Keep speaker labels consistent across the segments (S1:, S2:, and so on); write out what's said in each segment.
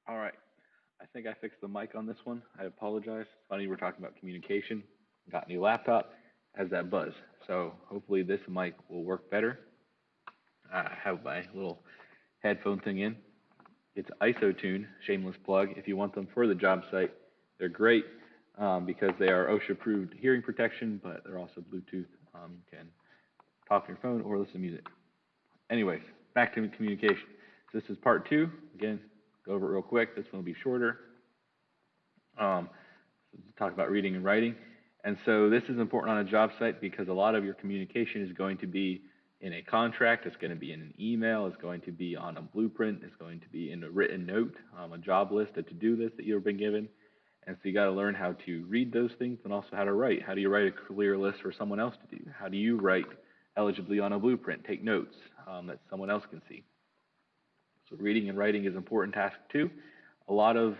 S1: All right. I think I fixed the mic on this one. I apologize. It's funny, we're talking about communication. Got a new laptop, has that buzz. So hopefully this mic will work better. I have my little headphone thing in. It's IsoTune, shameless plug. If you want them for the job site, they're great because they are OSHA approved hearing protection, but they're also Bluetooth. You can talk on your phone or listen to music. Anyways, back to communication. So this is part 2. Again, go over it real quick. This one will be shorter. So talk about reading and writing. And so this is important on a job site because a lot of your communication is going to be in a contract, it's going to be in an email, it's going to be on a blueprint, it's going to be in a written note, a job list, a to-do list that you've been given. And so you got to learn how to read those things and also how to write. How do you write a clear list for someone else to do? How do you write eligibly on a blueprint, take notes that someone else can see? So reading and writing is an important task too. A lot of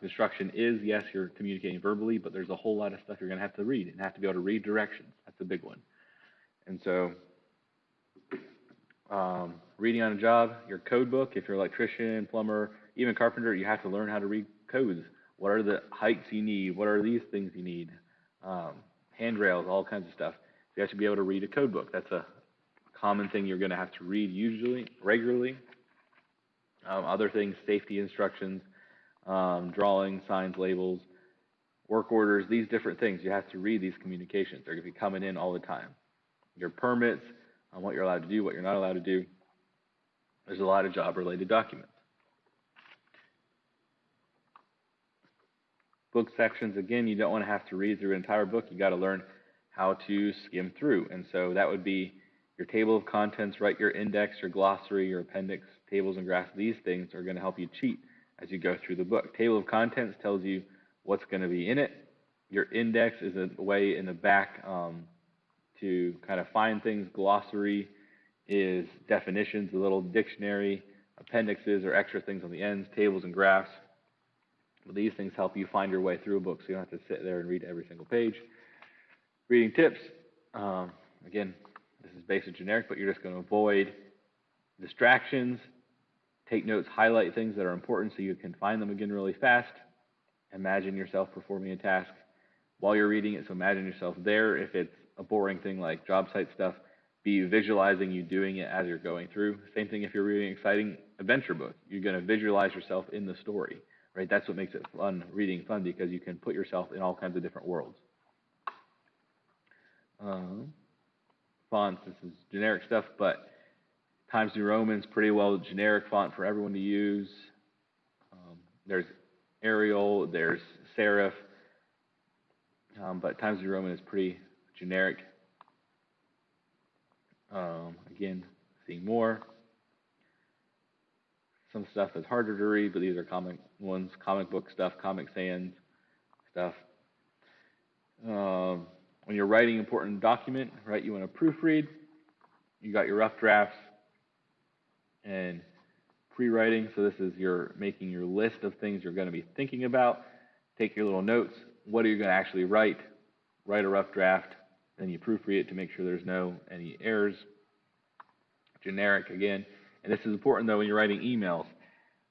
S1: construction is, yes, you're communicating verbally, but there's a whole lot of stuff you're going to have to read and have to be able to read directions. That's a big one. And so reading on a job, your code book, if you're an electrician, plumber, even carpenter, you have to learn how to read codes. What are the heights you need? What are these things you need? Handrails, all kinds of stuff. So you have to be able to read a code book. That's a common thing you're going to have to read usually, regularly. Other things, safety instructions, drawings, signs, labels, work orders, these different things. You have to read these communications. They're going to be coming in all the time. Your permits, on what you're allowed to do, what you're not allowed to do. There's a lot of job-related documents. Book sections, again, you don't want to have to read through an entire book. You got to learn how to skim through. And so that would be your table of contents, write your index, your glossary, your appendix, tables and graphs. These things are going to help you cheat as you go through the book. Table of contents tells you what's going to be in it. Your index is a way in the back to kind of find things. Glossary is definitions, a little dictionary. Appendixes are extra things on the ends, tables and graphs. But these things help you find your way through a book so you don't have to sit there and read every single page. Reading tips, again, this is basic generic, but you're just going to avoid distractions, take notes, highlight things that are important so you can find them again really fast. Imagine yourself performing a task while you're reading it, so imagine yourself there. If it's a boring thing like job site stuff, be visualizing you doing it as you're going through. Same thing if you're reading an exciting adventure book. You're going to visualize yourself in the story, right? That's what makes it fun, reading fun, because you can put yourself in all kinds of different worlds. Fonts, this is generic stuff, but Times New Roman's pretty well generic font for everyone to use. There's Arial, there's Serif, but Times New Roman is pretty generic. Again, seeing more. Some stuff is harder to read, but these are comic ones, comic book stuff, Comic Sans stuff. When you're writing an important document, right, you want to proofread. You got your rough drafts and pre-writing. So this is your making your list of things you're going to be thinking about. Take your little notes. What are you going to actually write? Write a rough draft. Then you proofread it to make sure there's any errors. Generic again. And this is important though when you're writing emails,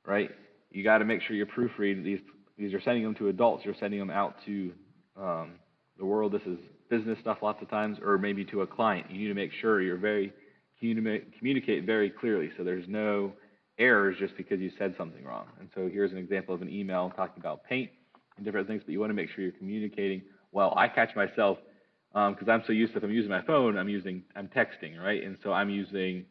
S1: right? You got to make sure you proofread these. These are sending them to adults. You're sending them out to the world. This is business stuff lots of times, or maybe to a client. You need to make sure you're communicate very clearly so there's no errors just because you said something wrong. And so here's an example of an email talking about paint and different things, but you want to make sure you're communicating well. I catch myself because I'm so used to, if I'm using my phone, I'm texting, right? And so I'm using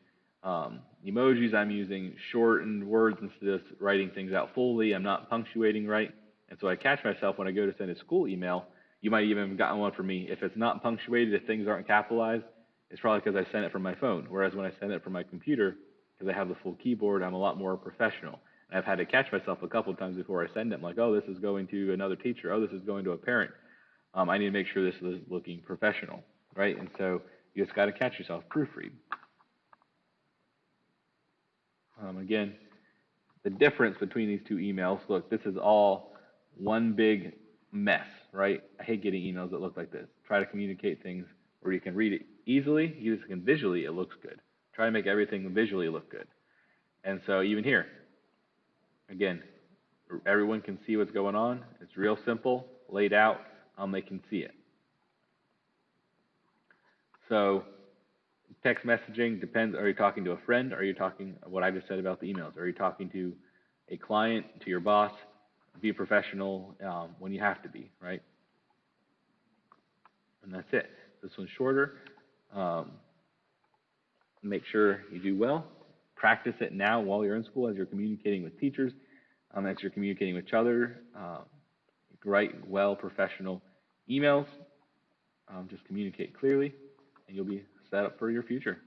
S1: emojis, I'm using shortened words instead of writing things out fully. I'm not punctuating right. And so I catch myself when I go to send a school email. You might even have gotten one from me. If it's not punctuated, if things aren't capitalized, it's probably because I sent it from my phone. Whereas when I send it from my computer, because I have the full keyboard, I'm a lot more professional. And I've had to catch myself a couple of times before I send it. I'm like, oh, this is going to another teacher. Oh, this is going to a parent. I need to make sure this is looking professional, right? And so you just got to catch yourself, proofread. Again, the difference between these two emails, look, this is all one big mess, right? I hate getting emails that look like this. Try to communicate things where you can read it easily, you can visually, it looks good. Try to make everything visually look good. And so even here, again, Everyone can see what's going on. It's real simple, laid out. They can see it. So text messaging depends. Are you talking to a friend? Are you talking what I just said about the emails? Are you talking to a client, to your boss? Be professional when you have to be, right? And that's it. This one's shorter. Make sure you do well. Practice it now while you're in school as you're communicating with teachers, as you're communicating with each other. Write well professional emails. Just communicate clearly, and you'll be set up for your future.